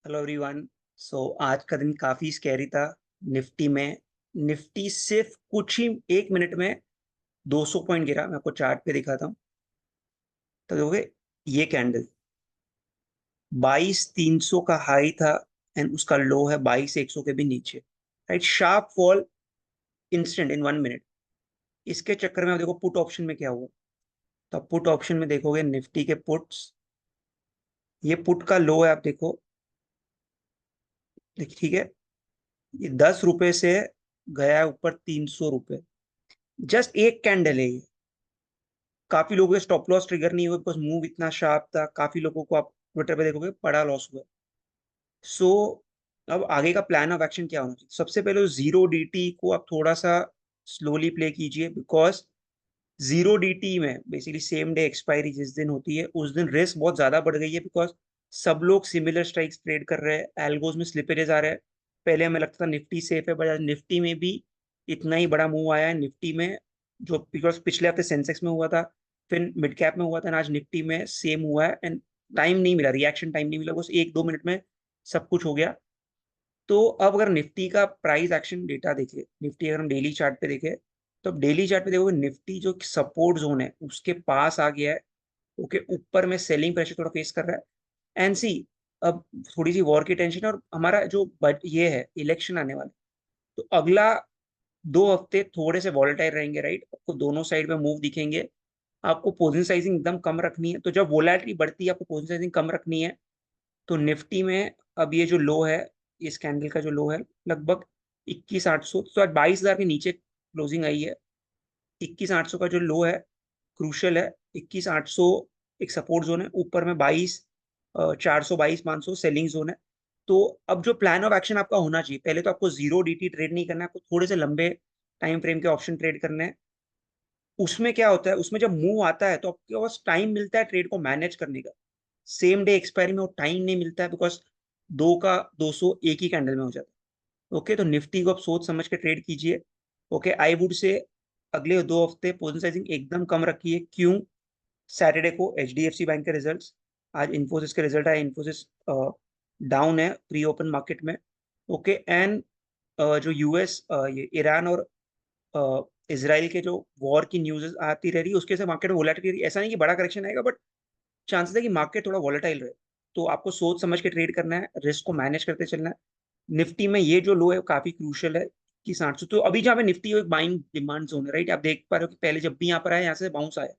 Hello everyone. आज का दिन काफी स्कैरी था। निफ्टी में निफ्टी सिर्फ कुछ ही एक मिनट में 200 पॉइंट गिरा। मैं आपको चार्ट पे दिखाता हूँ तो देखोगे ये कैंडल 22,300 का हाई था एंड उसका लो है 22,100 के भी नीचे। राइट, शार्प फॉल इंस्टेंट इन 1 मिनट। इसके चक्कर में आप देखो पुट ऑप्शन में क्या हुआ। तो आप पुट ऑप्शन में देखोगे निफ्टी के पुट्स, ये पुट का लो है, आप देखो। ठीक है, ये 10 रुपए से गया है ऊपर 300 रुपए। जस्ट एक कैंडल है ये। काफी लोगों के स्टॉप लॉस ट्रिगर नहीं हुए बिकॉज मूव इतना शार्प था। काफी लोगों को आप ट्विटर पे देखोगे बड़ा लॉस हुआ। सो अब आगे का प्लान ऑफ एक्शन क्या होना चाहिए? सबसे पहले जीरो डीटी को आप थोड़ा सा स्लोली प्ले कीजिए बिकॉज जीरो डीटी में बेसिकली सेम डे एक्सपायरी जिस दिन होती है उस दिन रिस्क बहुत ज्यादा बढ़ गई है बिकॉज सब लोग सिमिलर स्ट्राइक्स ट्रेड कर रहे हैं, एल्गोज में स्लिपेजेस आ रहे हैं। पहले हमें लगता था निफ्टी सेफ है, बट आज निफ्टी में भी इतना ही बड़ा मूव आया है। निफ्टी में जो बिकॉज पिछले हफ्ते सेंसेक्स में हुआ था, फिर मिड कैप में हुआ था, आज निफ्टी में सेम हुआ है एंड टाइम नहीं मिला, रिएक्शन टाइम नहीं मिला, बस 1-2 मिनट में सब कुछ हो गया। तो अब अगर निफ्टी का प्राइस एक्शन डेटा देखे, निफ्टी अगर हम डेली चार्ट पे देखे तो अब डेली चार्ट पे देखोगे निफ्टी जो सपोर्ट जोन है उसके पास आ गया है। ओके, ऊपर में सेलिंग प्रेशर थोड़ा फेस कर रहा है एंड सी अब थोड़ी सी वॉर की टेंशन है और हमारा जो बट ये है इलेक्शन आने वाला। तो अगला 2 हफ्ते थोड़े से वॉलेटाइल रहेंगे, राइट। आपको दोनों साइड में मूव दिखेंगे। आपको पोजिशन साइजिंग एकदम कम रखनी है। तो जब वोलेटिलिटी बढ़ती है आपको पोजिशन साइजिंग कम रखनी है। तो निफ्टी में अब ये जो लो है, इस कैंडल का जो लो है लगभग 21,800, तो आज 22,000 के नीचे क्लोजिंग आई है। 21,800 का जो लो है क्रूशल है। 21,800 एक सपोर्ट जोन है, ऊपर में 22,400 22,500 सेलिंग जोन है। तो अब जो प्लान ऑफ एक्शन आपका होना चाहिए, पहले तो आपको जीरो डीटी ट्रेड नहीं करना है, आपको थोड़े से लंबे टाइम फ्रेम के ऑप्शन ट्रेड करने हैं। उसमें क्या होता है, उसमें जब मूव आता है तो आपके पास टाइम मिलता है ट्रेड को मैनेज करने का। सेम डे एक्सपायरी में वो टाइम नहीं मिलता है बिकॉज 2 का 200 एक ही कैंडल में हो जाता है। ओके, तो निफ्टी को आप सोच समझ के ट्रेड कीजिए। ओके, आई वुड से अगले 2 हफ्ते पोजिशन साइजिंग एकदम कम रखिए। क्यों? सैटरडे को एचडीएफसी बैंक के रिजल्ट्स, आज इन्फोसिस के रिजल्ट आए। इन्फोसिस डाउन है प्री ओपन मार्केट में। ओके, एंड जो यूएस ये ईरान और इसराइल के जो वॉर की न्यूज आती रह रही है उसके से मार्केट में वोलेटिलिटी, ऐसा नहीं कि बड़ा करेक्शन आएगा बट चांसेस है कि मार्केट थोड़ा वॉलेटाइल रहे। तो आपको सोच समझ के ट्रेड करना है, रिस्क को मैनेज करते चलना है। निफ्टी में ये जो लो है वो काफी क्रूशियल है कि 700। तो अभी जहाँ पे निफ्टी एक बाइंग डिमांड जोन है, राइट। आप देख पा रहे हो कि पहले जब भी यहाँ पर आया यहाँ से बाउंस आया।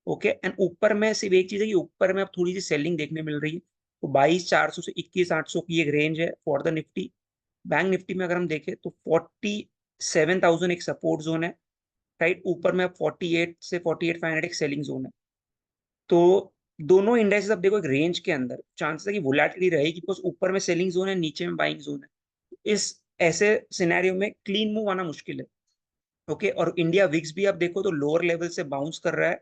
ओके, एंड ऊपर में सिर्फ एक चीज है कि ऊपर में अब थोड़ी सी सेलिंग देखने मिल रही है। तो 22,400 से 21,800 की एक रेंज है for the Nifty. Bank Nifty में अगर हम देखें तो 47,000 एक सपोर्ट जोन है, राइट। ऊपर में अब 48 से 48,500 एक सेलिंग जोन है। तो दोनों इंडेक्सेस अब देखो एक रेंज के अंदर चांसेस है कि वोलेटिलिटी रहेगी बिकॉज ऊपर में सेलिंग जोन है, नीचे में बाइंग जोन है। इस ऐसे सिनेरियो में क्लीन मूव आना मुश्किल है। ओके, और इंडिया विक्स भी आप देखो तो लोअर लेवल से बाउंस कर रहा है,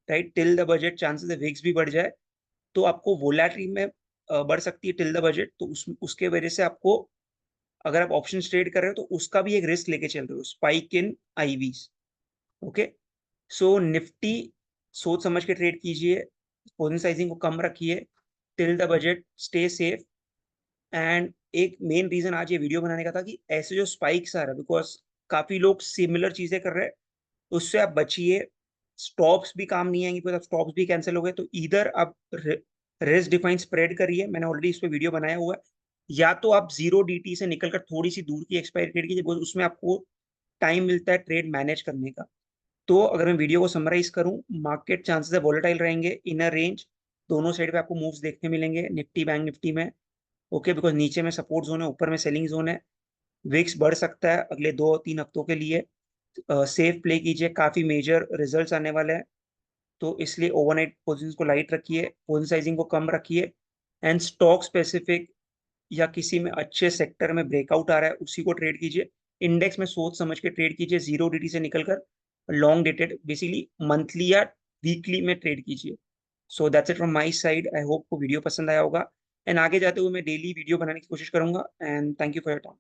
right. Till the budget chances है विक्स भी बढ़ जाए तो आपको वोलेटिलिटी में बढ़ सकती है टिल द बजट। तो उसके वजह से आपको, अगर आप ऑप्शन ट्रेड कर रहे हो तो उसका भी एक रिस्क लेके चल रहे हो, spike in IVs. Okay, so Nifty सोच समझ के ट्रेड कीजिए, पोजिशन साइजिंग को कम रखिए, till the budget stay safe. And एक मेन रीजन आज ये वीडियो बनाने का था कि ऐसे जो स्पाइक्स आ रहे हैं बिकॉज काफी लोग सिमिलर चीजें कर रहे हैं, उससे आप बचिए। स्टॉप्स भी काम नहीं आएंगे बिकॉज अब स्टॉप्स भी कैंसिल हो गए। तो इधर आप रिस्क डिफाइन स्प्रेड करिए, मैंने ऑलरेडी इस पे वीडियो बनाया हुआ है। या तो आप जीरो डीटी से निकलकर थोड़ी सी दूर की एक्सपायरी ट्रेड कीजिए because उसमें आपको टाइम मिलता है ट्रेड मैनेज करने का। तो अगर मैं वीडियो को समराइज करूं, मार्केट चांसेस है वोलेटाइल रहेंगे, इनर रेंज दोनों साइड पे आपको मूव्स देखने मिलेंगे निफ्टी बैंक निफ्टी में। ओके, बिकॉज नीचे में सपोर्ट जोन है, ऊपर में सेलिंग जोन है। विक्स बढ़ सकता है अगले 2-3 हफ्तों के लिए। सेफ प्ले कीजिए, काफी मेजर रिजल्ट्स आने वाले हैं। तो इसलिए ओवरनाइट पोजीशंस को लाइट रखिए, पोजीशन साइजिंग को कम रखिए एंड स्टॉक स्पेसिफिक या किसी में अच्छे सेक्टर में ब्रेकआउट आ रहा है उसी को ट्रेड कीजिए। इंडेक्स में सोच समझ के ट्रेड कीजिए, जीरो डीटी से निकलकर लॉन्ग डेटेड बेसिकली मंथली या वीकली में ट्रेड कीजिए। So that's it from my side. I hope को वीडियो पसंद आया होगा एंड आगे जाते हुए मैं डेली वीडियो बनाने की कोशिश करूंगा and thank you for your time.